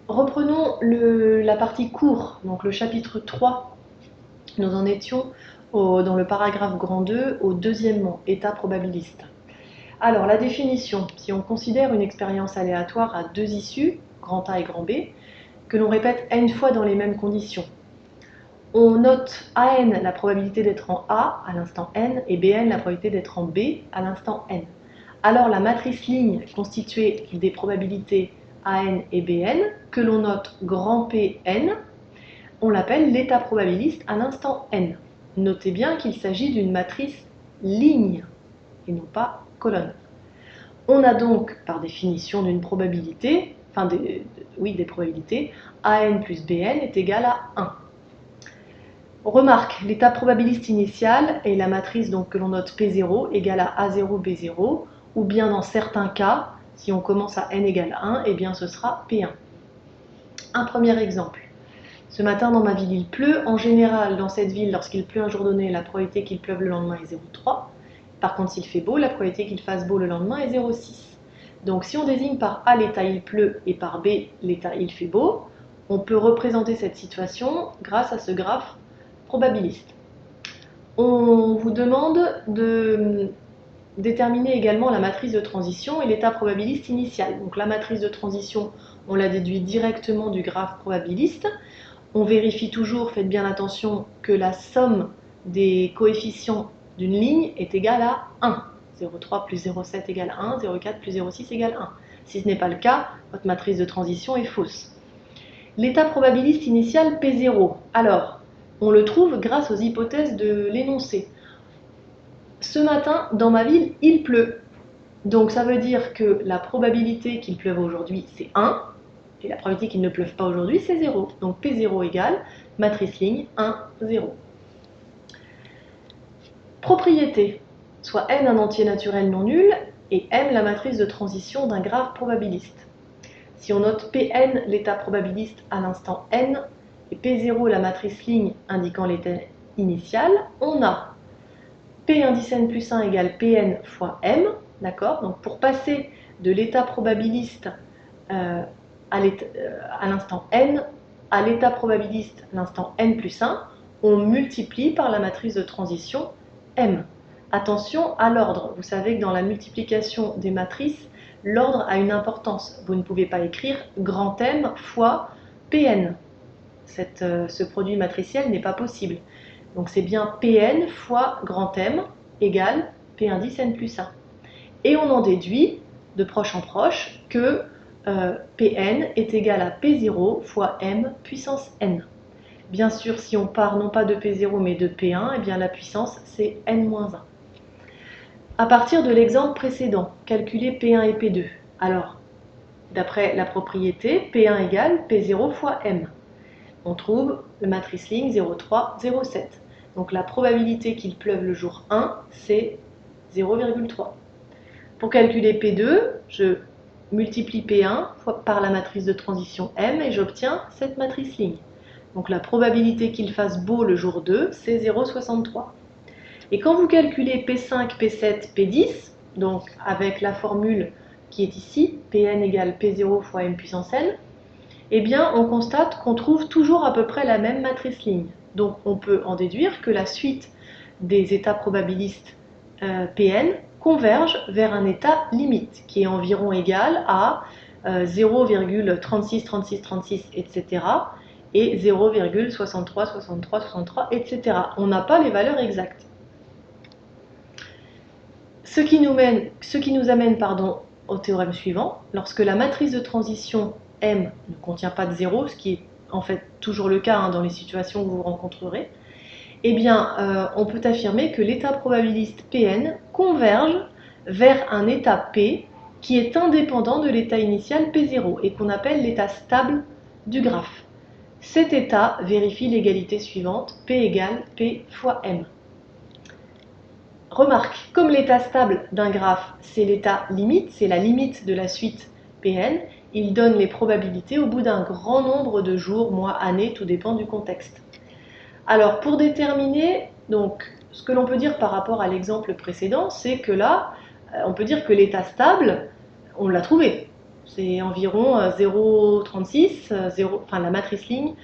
Reprenons la partie cours, donc le chapitre 3. Nous en étions dans le paragraphe grand 2 au deuxième mot, état probabiliste. Alors la définition, si on considère une expérience aléatoire à deux issues, grand A et grand B, que l'on répète n fois dans les mêmes conditions, on note AN la probabilité d'être en A à l'instant n et BN la probabilité d'être en B à l'instant n. Alors la matrice ligne constituée des probabilités AN et BN, que l'on note grand PN, on l'appelle l'état probabiliste à l'instant n. Notez bien qu'il s'agit d'une matrice ligne et non pas colonne. On a donc, par définition d'une probabilité, des probabilités, AN plus BN est égal à 1. On remarque, l'état probabiliste initial est la matrice donc, que l'on note P0 égale à A0, B0, ou bien dans certains cas, si on commence à n égale 1, eh bien ce sera P1. Un premier exemple. Ce matin dans ma ville il pleut. En général, dans cette ville, lorsqu'il pleut un jour donné, la probabilité qu'il pleuve le lendemain est 0,3. Par contre, s'il fait beau, la probabilité qu'il fasse beau le lendemain est 0,6. Donc si on désigne par A l'état il pleut et par B l'état il fait beau, on peut représenter cette situation grâce à ce graphe probabiliste. On vous demande de déterminer également la matrice de transition et l'état probabiliste initial. Donc la matrice de transition, on la déduit directement du graphe probabiliste. On vérifie toujours, faites bien attention, que la somme des coefficients d'une ligne est égale à 1. 0,3 plus 0,7 égale 1, 0,4 plus 0,6 égale 1. Si ce n'est pas le cas, votre matrice de transition est fausse. L'état probabiliste initial P0, alors, on le trouve grâce aux hypothèses de l'énoncé. Ce matin, dans ma ville, il pleut. Donc ça veut dire que la probabilité qu'il pleuve aujourd'hui, c'est 1. Et la probabilité qu'il ne pleuve pas aujourd'hui, c'est 0. Donc P0 égale, matrice ligne, 1, 0. Propriété, soit n un entier naturel non nul, et m la matrice de transition d'un graphe probabiliste. Si on note Pn l'état probabiliste à l'instant n, et P0 la matrice ligne indiquant l'état initial, on a P indice n plus 1 égale Pn fois m, d'accord? Donc pour passer de l'état probabiliste à l'instant n, à l'état probabiliste à l'instant n plus 1, on multiplie par la matrice de transition m. Attention à l'ordre. Vous savez que dans la multiplication des matrices, l'ordre a une importance. Vous ne pouvez pas écrire grand M fois Pn. Ce produit matriciel n'est pas possible. Donc c'est bien Pn fois grand M égale P indice n plus 1. Et on en déduit, de proche en proche, que Pn est égal à P0 fois m puissance n. Bien sûr, si on part non pas de P0 mais de P1, eh bien la puissance c'est n-1. À partir de l'exemple précédent, calculer P1 et P2. Alors, d'après la propriété, P1 égale P0 fois m. On trouve la matrice ligne 0,3, 0,7. Donc la probabilité qu'il pleuve le jour 1, c'est 0,3. Pour calculer P2, je multiplie P1 par la matrice de transition M et j'obtiens cette matrice ligne. Donc la probabilité qu'il fasse beau le jour 2, c'est 0,63. Et quand vous calculez P5, P7, P10, donc avec la formule qui est ici, Pn égale P0 fois m puissance n, eh bien on constate qu'on trouve toujours à peu près la même matrice ligne. Donc on peut en déduire que la suite des états probabilistes Pn converge vers un état limite qui est environ égal à 0,36, etc. et 0,63, 63, 63, etc. On n'a pas les valeurs exactes. Ce qui nous amène au théorème suivant. Lorsque la matrice de transition M ne contient pas de 0, ce qui est en fait toujours le cas dans les situations que vous rencontrerez, eh bien, on peut affirmer que l'état probabiliste Pn converge vers un état P qui est indépendant de l'état initial P0 et qu'on appelle l'état stable du graphe. Cet état vérifie l'égalité suivante, P égale P fois M. Remarque, comme l'état stable d'un graphe, c'est l'état limite, c'est la limite de la suite Pn, il donne les probabilités au bout d'un grand nombre de jours, mois, années, tout dépend du contexte. Alors, pour déterminer, donc, ce que l'on peut dire par rapport à l'exemple précédent, c'est que là, on peut dire que l'état stable, on l'a trouvé. C'est environ 0,36, enfin la matrice ligne,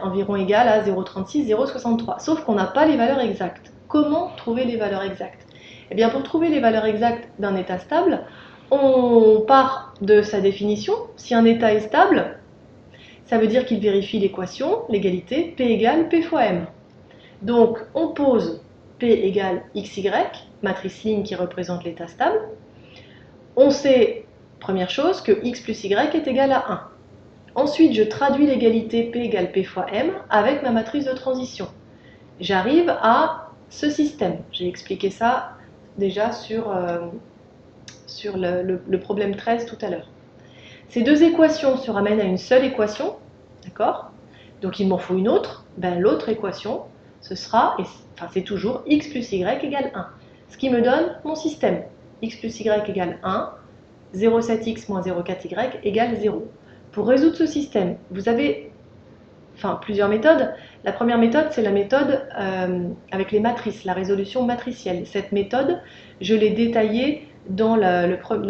environ égale à 0,36, 0,63. Sauf qu'on n'a pas les valeurs exactes. Comment trouver les valeurs exactes? Eh bien, pour trouver les valeurs exactes d'un état stable, on part de sa définition. Si un état est stable, ça veut dire qu'il vérifie l'équation, l'égalité, P égale P fois M. Donc, on pose P égale XY, matrice ligne qui représente l'état stable. On sait, première chose, que X plus Y est égal à 1. Ensuite, je traduis l'égalité P égale P fois M avec ma matrice de transition. J'arrive à ce système. J'ai expliqué ça déjà sur le problème 13 tout à l'heure. Ces deux équations se ramènent à une seule équation, d'accord? Donc il m'en faut une autre. Ben, l'autre équation, ce sera, c'est toujours x plus y égale 1. Ce qui me donne mon système. X plus y égale 1, 0,7x moins 0,4y égale 0. Pour résoudre ce système, vous avez plusieurs méthodes. La première méthode, c'est la méthode avec les matrices, la résolution matricielle. Cette méthode, je l'ai détaillée dans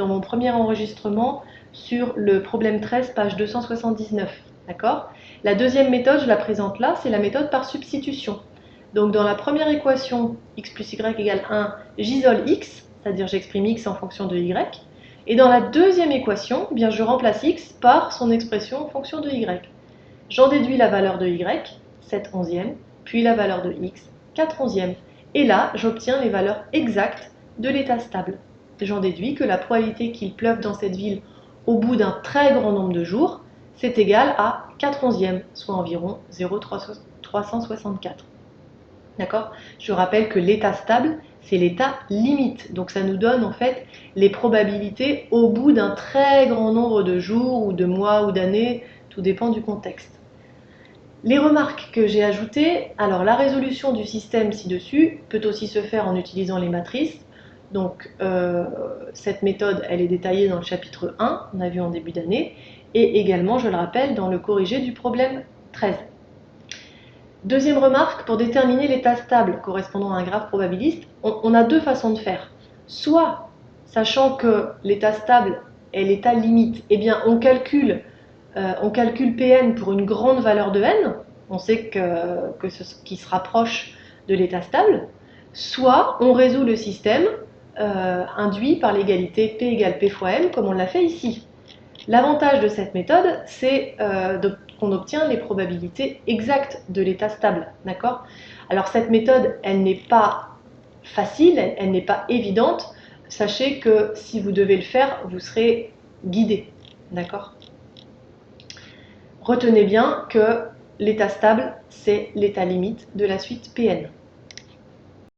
mon premier enregistrement sur le problème 13, page 279. D'accord? La deuxième méthode, je la présente là, c'est la méthode par substitution. Donc dans la première équation, x plus y égale 1, j'isole x, c'est-à-dire j'exprime x en fonction de y. Et dans la deuxième équation, eh bien, je remplace x par son expression en fonction de y. J'en déduis la valeur de y, 7 onzièmes, puis la valeur de x, 4 onzièmes. Et là, j'obtiens les valeurs exactes de l'état stable. J'en déduis que la probabilité qu'il pleuve dans cette ville au bout d'un très grand nombre de jours, c'est égal à 4 onzièmes, soit environ 0,364. D'accord? Je rappelle que l'état stable, c'est l'état limite. Donc ça nous donne en fait les probabilités au bout d'un très grand nombre de jours ou de mois ou d'années, tout dépend du contexte. Les remarques que j'ai ajoutées, alors la résolution du système ci-dessus peut aussi se faire en utilisant les matrices. Donc cette méthode, elle est détaillée dans le chapitre 1, on a vu en début d'année, et également, je le rappelle, dans le corrigé du problème 13. Deuxième remarque, pour déterminer l'état stable correspondant à un graphe probabiliste, on a deux façons de faire. Soit, sachant que l'état stable est l'état limite, eh bien on calcule Pn pour une grande valeur de n, on sait qui se rapproche de l'état stable, soit on résout le système induit par l'égalité P égale P fois M, comme on l'a fait ici. L'avantage de cette méthode, c'est qu'on obtient les probabilités exactes de l'état stable, d'accord? Alors cette méthode, elle n'est pas facile, elle n'est pas évidente. Sachez que si vous devez le faire, vous serez guidé, d'accord? Retenez bien que l'état stable, c'est l'état limite de la suite Pn.